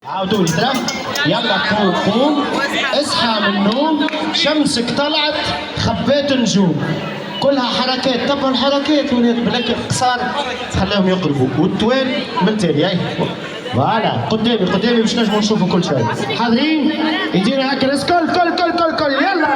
عاودوا لي ترى. يلا قوم قوم اصحى من النوم، شمسك طلعت خبيت نجوم. كلها حركات. طبعا الحركات ولاد بلاك قصار خليهم يقربوا، والتوال من تالي. هاي فوالا قدامي باش نجموا نشوفوا كل شيء. حاضرين؟ يدينا هكا الناس كل يلا.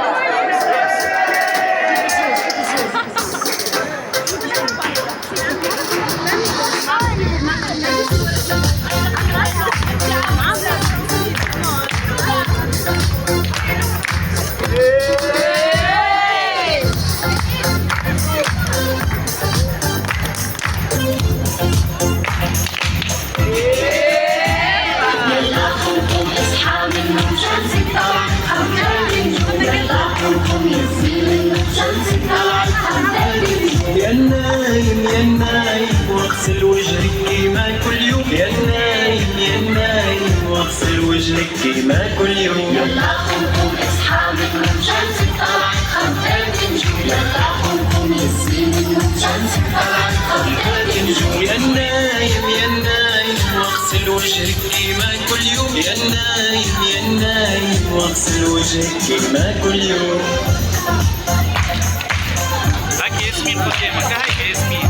يا نايم يا نايم واغسل وجهك كيما كل يوم. يا نايم واغسل وجهك كيما كل يوم. يلا قوم اصحى من النوم شمسك طلعت خبات نجوم. يلا قوم يسري من النوم شمسك طلعت خبات نجوم. يا نايم واغسل وجهك كيما كل يوم. يا نايم واغسل وجهك كيما كل يوم. هاك ياسمين قدامك، هاي ياسمين.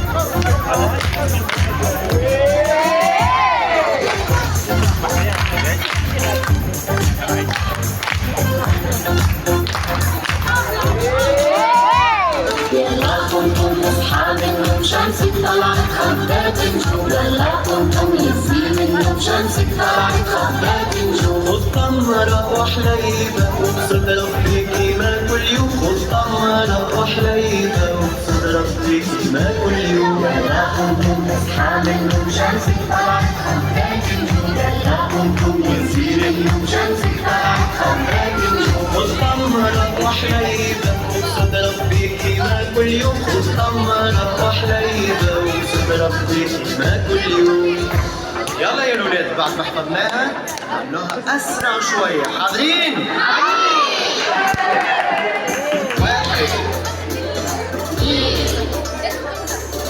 يلا قوم اصحى من النوم شمسك طلعت خبات نجوم. يلا قوم يسري من النوم شمسك طلعت خبات نجوم. خذ تمرة وحليبة وبصد ربي كيما كل يوم. خذ تمرة وحليبة وبصد ربي كيما كل يوم. يلا قوم اصحى من النوم شمسك طلعت خبات نجوم. يلا قوم يسري من النوم شمسك طلعت خبات نجوم. خذ تمرة وحليبة وبصد ربي كيما كل يوم. خذ تمرة وحليبة وبصد ربي كيما كل يوم. يلا يا الولاد بعد ما حفظناها عملوها أسرع شوية. حاضرين؟ واحد اثنين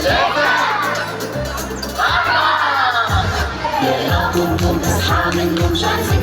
ثلاثة أربعة. يلا قوم اصحى من النوم شمسك